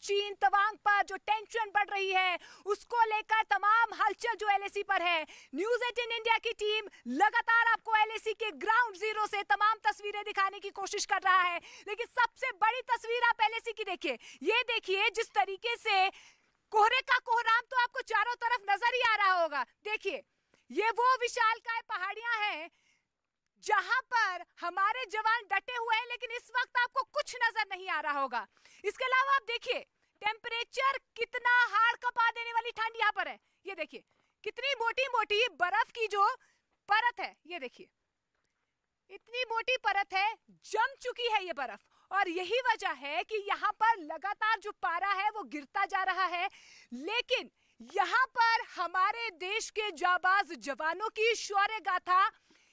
चीन तवांग पर जो टेंशन बढ़ रही है उसको लेकर तमाम हलचल जो एलएसी पर है। न्यूज़ 18 इंडिया की टीम लगातार आपको एलएसी के ग्राउंड जीरो से तमाम तस्वीरें दिखाने की कोशिश कर रहा है, लेकिन सबसे बड़ी तस्वीर आप एलएसी की देखिए। ये देखिए जिस तरीके से कोहरे का कोहराम तो आपको चारों तरफ नजर ही आ रहा होगा। देखिए ये वो विशालकाय पहाड़ियां हैं जहां पर हमारे जवान डटे हुए हैं, लेकिन इस वक्त आपको कुछ नजर नहीं आ रहा होगा। इसके अलावा आप देखिए टेम्परेचर कितना हाड़ कपा देने वाली ठंड यहाँ पर है। ये देखिए कितनी मोटी मोटी बर्फ की जो परत है, ये देखिए इतनी मोटी परत है, जम चुकी है ये बर्फ। और यही वजह है कि यहाँ पर लगातार जो पारा है वो गिरता जा रहा है, लेकिन यहाँ पर हमारे देश के जाबाज जवानों की शौर्य गाथा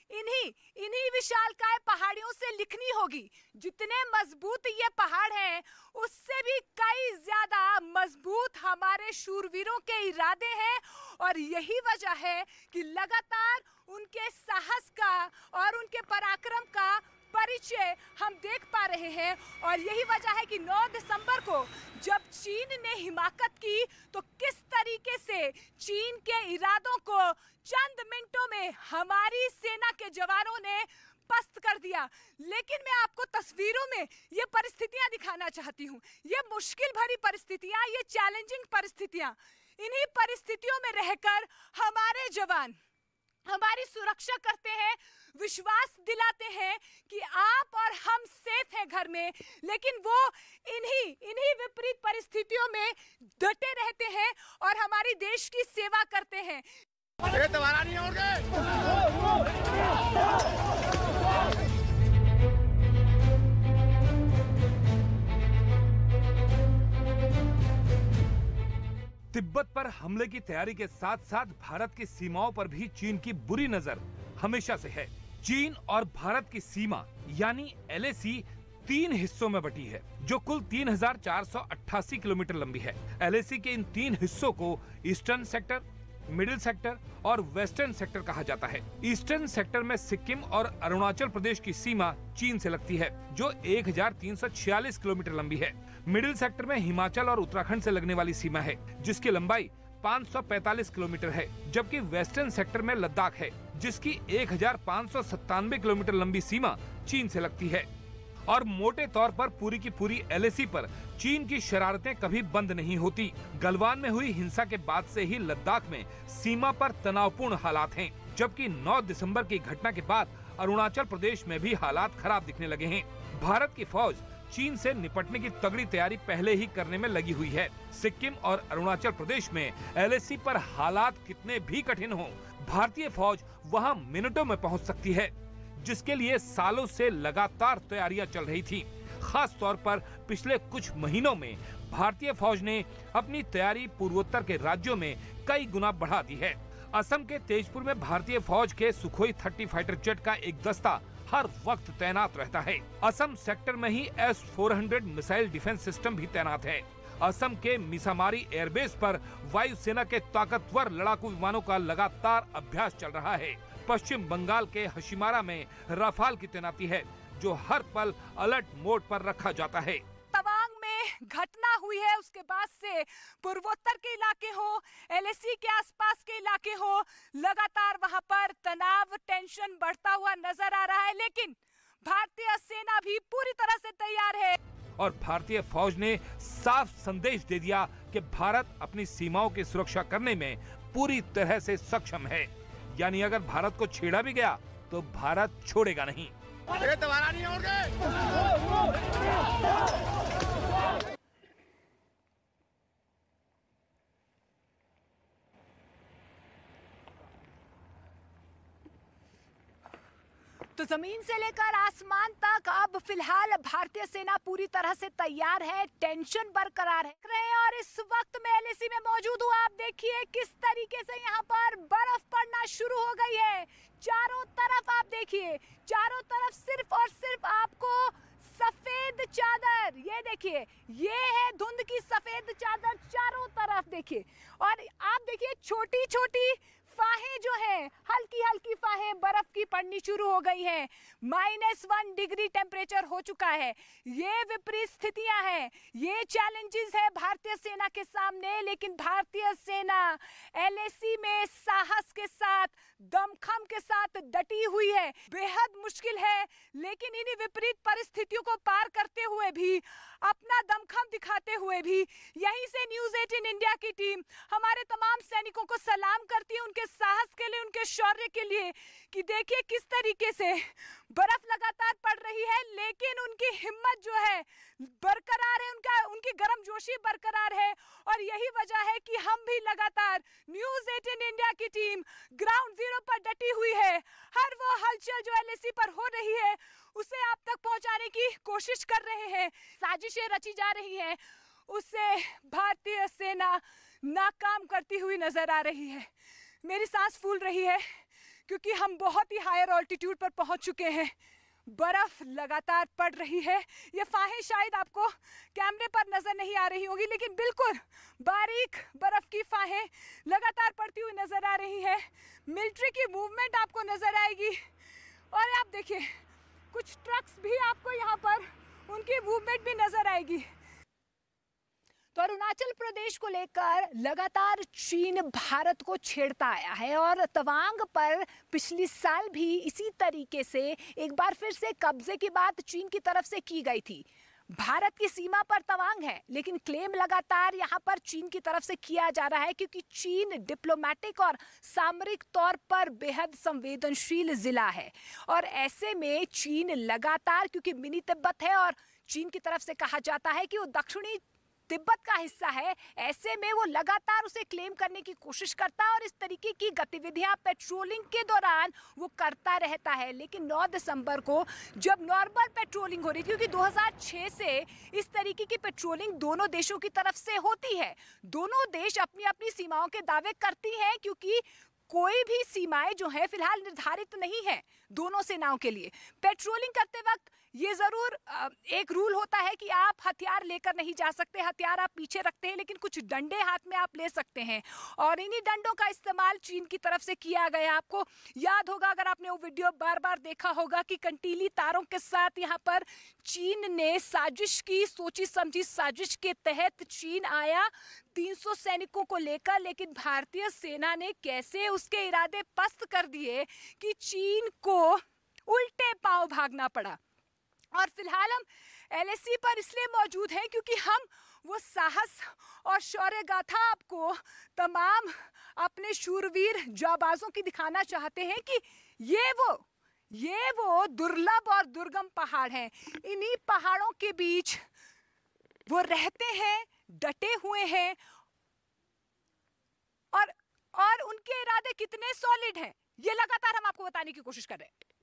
इन्हीं विशालकाय पहाड़ियों से लिखनी होगी। जितने मजबूत ये पहाड़ हैं उससे भी कई ज्यादा मजबूत हमारे शूरवीरों के इरादे हैं, और यही वजह है कि लगातार उनके साहस का और उनके पराक्रम का परिचय हम देख पा रहे हैं। और यही वजह है कि 9 दिसंबर को जब चीन ने हिमाकत की तो किस तरीके से चीन के इरादों को चंद मिनटों में हमारी सेना के जवानों ने पस्त कर दिया। लेकिन मैं आपको तस्वीरों में ये परिस्थितियां दिखाना चाहती हूँ, ये मुश्किल भरी परिस्थितियां, ये चैलेंजिंग परिस्थितियां। इन्हीं परिस्थितियों में रहकर हमारे जवान हमारी सुरक्षा करते हैं, विश्वास दिलाते हैं कि आप और हम सेफ हैं घर में, लेकिन वो इन्हीं विपरीत परिस्थितियों में डटे रहते हैं और हमारी देश की सेवा करते हैं। ये दोबारा नहीं होंगे। तिब्बत पर हमले की तैयारी के साथ साथ भारत की सीमाओं पर भी चीन की बुरी नजर हमेशा से है। चीन और भारत की सीमा यानी एलएसी 3 हिस्सों में बटी है, जो कुल 3488 किलोमीटर लंबी है। एलएसी के इन 3 हिस्सों को ईस्टर्न सेक्टर, मिडिल सेक्टर और वेस्टर्न सेक्टर कहा जाता है। ईस्टर्न सेक्टर में सिक्किम और अरुणाचल प्रदेश की सीमा चीन से लगती है, जो 1346 किलोमीटर लंबी है। मिडिल सेक्टर में हिमाचल और उत्तराखंड से लगने वाली सीमा है, जिसकी लंबाई 545 किलोमीटर है, जबकि वेस्टर्न सेक्टर में लद्दाख है, जिसकी 1597 किलोमीटर लंबी सीमा चीन से लगती है। और मोटे तौर पर पूरी की पूरी एलएसी पर चीन की शरारतें कभी बंद नहीं होती। गलवान में हुई हिंसा के बाद से ही लद्दाख में सीमा पर तनावपूर्ण हालात हैं, जबकि 9 दिसंबर की घटना के बाद अरुणाचल प्रदेश में भी हालात खराब दिखने लगे हैं। भारत की फौज चीन से निपटने की तगड़ी तैयारी पहले ही करने में लगी हुई है। सिक्किम और अरुणाचल प्रदेश में एलएसी पर हालात कितने भी कठिन हों, भारतीय फौज वहां मिनटों में पहुंच सकती है, जिसके लिए सालों से लगातार तैयारियां चल रही थी। खास तौर पर पिछले कुछ महीनों में भारतीय फौज ने अपनी तैयारी पूर्वोत्तर के राज्यों में कई गुना बढ़ा दी है। असम के तेजपुर में भारतीय फौज के सुखोई 30 फाइटर जेट का एक दस्ता हर वक्त तैनात रहता है। असम सेक्टर में ही S-400 मिसाइल डिफेंस सिस्टम भी तैनात है। असम के मिसामारी एयरबेस पर वायुसेना के ताकतवर लड़ाकू विमानों का लगातार अभ्यास चल रहा है। पश्चिम बंगाल के हशिमारा में राफाल की तैनाती है, जो हर पल अलर्ट मोड पर रखा जाता है। तवांग में घटना हुई है, उसके बाद से पूर्वोत्तर के इलाके हो, एलएसी के आसपास के इलाके हो, लगातार वहां पर तनाव, टेंशन बढ़ता हुआ नजर आ रहा है। लेकिन भारतीय सेना भी पूरी तरह से तैयार है और भारतीय फौज ने साफ संदेश दे दिया कि भारत अपनी सीमाओं की सुरक्षा करने में पूरी तरह से सक्षम है। यानी अगर भारत को छेड़ा भी गया तो भारत छोड़ेगा नहीं। ये दोबारा नहीं होंगे। तो जमीन से लेकर आसमान तक अब फिलहाल भारतीय सेना पूरी तरह से तैयार है, टेंशन बरकरार है। और इस वक्त मैं एलएसी में मौजूद हूँ। आप देखिए किस तरीके से यहाँ पर बर्फ पड़ना शुरू हो गई है। चारों तरफ आप देखिए, चारों तरफ सिर्फ और सिर्फ आपको सफेद चादर, ये देखिए, ये है धुंध की सफेद चादर चारों तरफ देखिए। और आप देखिए छोटी छोटी फाहें जो हैं, हल्की हल्की फाहें बर्फ की पड़नी शुरू हो गई हैं। -1 डिग्री टेम्परेचर हो चुका है। ये विपरीत स्थितियां हैं, ये चैलेंजेस है भारतीय सेना के सामने, लेकिन भारतीय सेना LAC में साहस के साथ, दमखम के साथ डटी हुई है। बेहद मुश्किल है, लेकिन इन्हीं विपरीत परिस्थितियों को पार करते हुए भी, अपना दमखम दिखाते हुए भी, यहीं से न्यूज़ 18 इंडिया की टीम हमारे तमाम सैनिकों को सलाम करती है, उनके साहस के लिए, उनके शौर्य के लिए, कि देखिए किस तरीके से बर्फ लगातार पड़ रही है, लेकिन उनकी हिम्मत जो है बरकरार है, उनकी गर्मजोशी बरकरार है। और यही वजह है कि हम भी लगातार न्यूज़ 18 इंडिया की टीम ग्राउंड जीरो पर डटी हुई है। हर वो हलचल जो LAC पर हो रही है, उसे आप तक पहुंचाने की कोशिश कर रहे हैं, साजिशें रची जा रही हैं, उससे भारतीय सेना नाकाम करती हुई नजर आ रही है। मेरी सांस फूल रही है, क्योंकि हम बहुत ही हायर ऑल्टीट्यूड पर पहुंच चुके हैं। बर्फ लगातार पड़ रही है। ये फाहें शायद आपको कैमरे पर नजर नहीं आ रही होगी, लेकिन बिल्कुल बारीक बर्फ की फाहें लगातार पड़ती हुई नजर आ रही है। मिलिट्री की मूवमेंट आपको नजर आएगी, और आप देखिए कुछ ट्रक्स भी आपको यहाँ पर, उनकी मूवमेंट भी नजर आएगी। तो अरुणाचल प्रदेश को लेकर लगातार चीन भारत को छेड़ता आया है, और तवांग पर पिछली साल भी इसी तरीके से एक बार फिर से कब्जे की बात चीन की तरफ से की गई थी। भारत की सीमा पर तवांग है, लेकिन क्लेम लगातार यहाँ पर चीन की तरफ से किया जा रहा है, क्योंकि चीन डिप्लोमेटिक और सामरिक तौर पर बेहद संवेदनशील जिला है। और ऐसे में चीन लगातार, क्योंकि मिनी तिब्बत है और चीन की तरफ से कहा जाता है कि वो दक्षिणी तिब्बत का हिस्सा है, ऐसे में वो लगातार उसे क्लेम करने की कोशिश करता है, और इस तरीके की गतिविधियां पेट्रोलिंग के दौरान वो करता रहता है। लेकिन 9 दिसंबर को जब नॉर्मल पेट्रोलिंग हो रही थी, क्योंकि 2006 से इस तरीके की पेट्रोलिंग दोनों देशों की तरफ से होती है, दोनों देश अपनी अपनी सीमाओं के दावे करती हैं, क्योंकि कोई भी सीमाएं जो है फिलहाल निर्धारित नहीं है दोनों सेनाओं के लिए। पेट्रोलिंग करते वक्त ये जरूर एक रूल होता है कि आप हथियार लेकर नहीं जा सकते, हथियार आप पीछे रखते हैं, लेकिन कुछ डंडे हाथ में आप ले सकते हैं, और इन्हीं डंडों का इस्तेमाल चीन की तरफ से किया गया। आपको याद होगा, अगर आपने वो वीडियो बार बार देखा होगा, कि कंटीली तारों के साथ यहाँ पर चीन ने साजिश की, सोची समझी साजिश के तहत चीन आया 300 सैनिकों को लेकर, लेकिन भारतीय सेना ने कैसे उसके इरादे पस्त कर दिए कि चीन को उल्टे पांव भागना पड़ा। और फिलहाल हम LAC पर इसलिए मौजूद हैं क्योंकि हम वो साहस और शौर्य गाथा आपको तमाम अपने शूरवीर जाबाजों की दिखाना चाहते हैं कि ये वो दुर्लभ और दुर्गम पहाड़ हैं। इन्हीं पहाड़ों के बीच वो रहते हैं, डटे हुए हैं, और उनके इरादे कितने सॉलिड हैं, ये लगातार हम आपको बताने की कोशिश कर रहे हैं।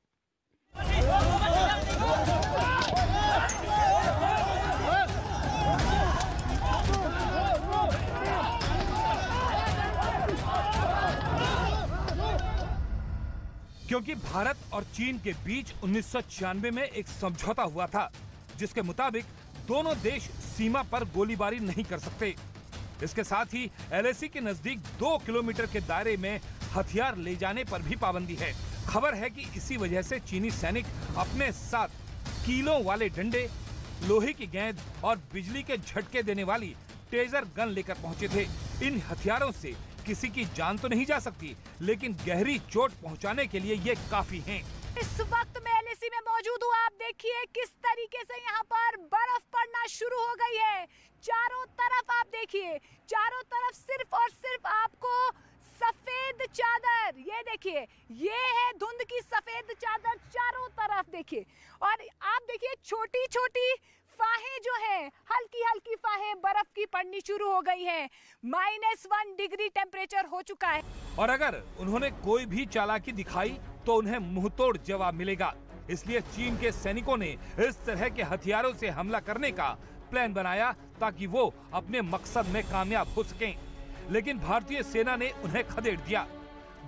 क्योंकि भारत और चीन के बीच 1996 में एक समझौता हुआ था, जिसके मुताबिक दोनों देश सीमा पर गोलीबारी नहीं कर सकते। इसके साथ ही LAC के नजदीक 2 किलोमीटर के दायरे में हथियार ले जाने पर भी पाबंदी है। खबर है कि इसी वजह से चीनी सैनिक अपने साथ कीलों वाले डंडे, लोहे की गेंद और बिजली के झटके देने वाली टेजर गन लेकर पहुंचे थे। इन हथियारों से किसी की जान तो नहीं जा सकती, लेकिन गहरी चोट पहुंचाने के लिए ये काफी हैं। इस वक्त मैं LAC में मौजूद हूँ। आप देखिए किस तरीके से यहाँ पर बर्फ पड़ना शुरू हो गई है। चारों तरफ आप देखिए, चारों तरफ सिर्फ और सिर्फ आपको सफेद चादर, ये देखिए, ये है धुंध की सफेद चादर चारों तरफ देखिए। और आप देखिए छोटी छोटी फाहें जो हैं, हल्की हल्की फाहें बर्फ की पड़नी शुरू हो गई हैं। -1 डिग्री टेम्परेचर हो चुका है। और अगर उन्होंने कोई भी चालाकी दिखाई तो उन्हें मुंहतोड़ जवाब मिलेगा। इसलिए चीन के सैनिकों ने इस तरह के हथियारों से हमला करने का प्लान बनाया, ताकि वो अपने मकसद में कामयाब हो सकें। लेकिन भारतीय सेना ने उन्हें खदेड़ दिया।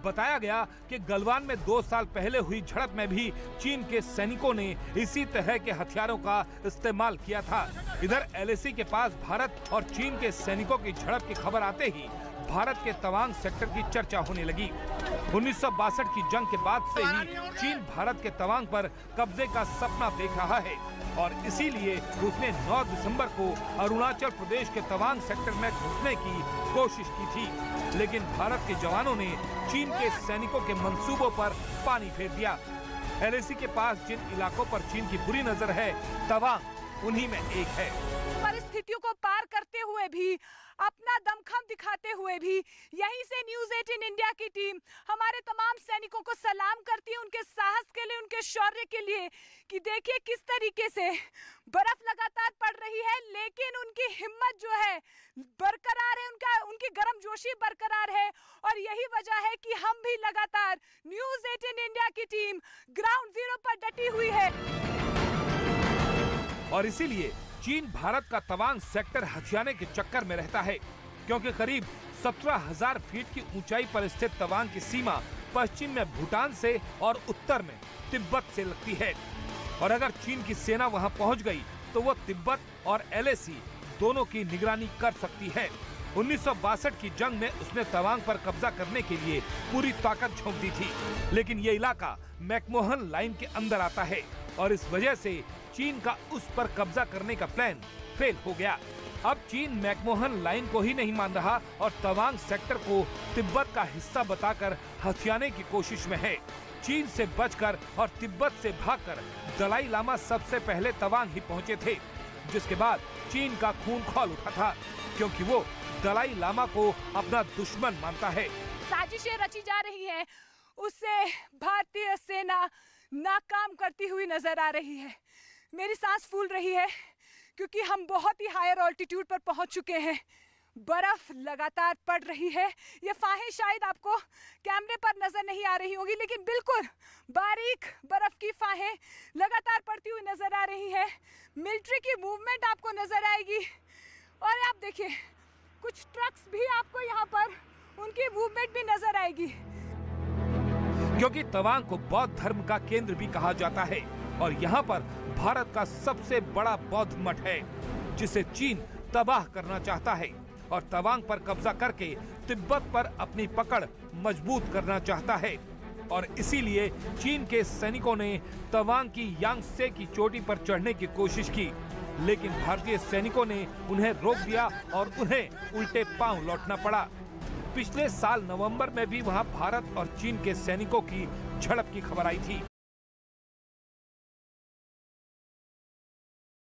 बताया गया कि गलवान में 2 साल पहले हुई झड़प में भी चीन के सैनिकों ने इसी तरह के हथियारों का इस्तेमाल किया था। इधर एलएसी के पास भारत और चीन के सैनिकों की झड़प की खबर आते ही भारत के तवांग सेक्टर की चर्चा होने लगी। 1962 की जंग के बाद से ही चीन भारत के तवांग पर कब्जे का सपना देख रहा है और इसीलिए उसने 9 दिसंबर को अरुणाचल प्रदेश के तवांग सेक्टर में घुसने की कोशिश की थी, लेकिन भारत के जवानों ने चीन के सैनिकों के मंसूबों पर पानी फेर दिया। एलएसी के पास जिन इलाकों पर चीन की बुरी नजर है, तवांग उन्हीं में एक है। परिस्थितियों को पार करते हुए भी, अपना दमखम दिखाते हुए भी यहीं से न्यूज़ 18 इंडिया की टीम हमारे तमाम सैनिकों को सलाम करती है, उनके साहस के लिए, उनके शौर्य के लिए कि देखिए किस तरीके से बर्फ लगातार पड़ रही है लेकिन उनकी हिम्मत जो है बरकरार है, उनकी गर्मजोशी बरकरार है और यही वजह है कि हम भी लगातार न्यूज़ 18 इंडिया की टीम ग्राउंड जीरो पर डटी हुई है। और इसीलिए चीन भारत का तवांग सेक्टर हथियाने के चक्कर में रहता है, क्योंकि करीब 17,000 फीट की ऊंचाई पर स्थित तवांग की सीमा पश्चिम में भूटान से और उत्तर में तिब्बत से लगती है और अगर चीन की सेना वहां पहुंच गई तो वो तिब्बत और एलएसी दोनों की निगरानी कर सकती है। 1962 की जंग में उसने तवांग पर कब्जा करने के लिए पूरी ताकत झोंक दी थी, लेकिन ये इलाका मैकमोहन लाइन के अंदर आता है और इस वजह से चीन का उस पर कब्जा करने का प्लान फेल हो गया। अब चीन मैकमोहन लाइन को ही नहीं मान रहा और तवांग सेक्टर को तिब्बत का हिस्सा बताकर हथियाने की कोशिश में है। चीन से बचकर और तिब्बत से भागकर दलाई लामा सबसे पहले तवांग ही पहुंचे थे, जिसके बाद चीन का खून खौल उठा था, क्योंकि वो दलाई लामा को अपना दुश्मन मानता है। साजिशें रची जा रही हैं, उससे भारतीय सेना नाकाम करती हुई नजर आ रही है। मेरी सांस फूल रही है क्योंकि हम बहुत ही हायर ऑल्टीट्यूड पर पहुंच चुके हैं। बर्फ लगातार पड़ रही है। ये फाहें शायद आपको कैमरे पर नजर नहीं आ रही होगी, लेकिन बिल्कुल बारीक बर्फ की फाहें लगातार पड़ती हुई नजर आ रही है। मिलिट्री की मूवमेंट आपको नजर आएगी और आप देखिए कुछ ट्रक्स भी आपको यहाँ पर उनकी मूवमेंट भी नजर आएगी, क्योंकि तवांग को बौद्ध धर्म का केंद्र भी कहा जाता है और यहाँ पर भारत का सबसे बड़ा बौद्ध मठ है, जिसे चीन तबाह करना चाहता है और तवांग पर कब्जा करके तिब्बत पर अपनी पकड़ मजबूत करना चाहता है। और इसीलिए चीन के सैनिकों ने तवांग की यांगसे की चोटी पर चढ़ने की कोशिश की, लेकिन भारतीय सैनिकों ने उन्हें रोक दिया और उन्हें उल्टे पांव लौटना पड़ा। पिछले साल नवंबर में भी वहां भारत और चीन के सैनिकों की झड़प की खबर आई थी।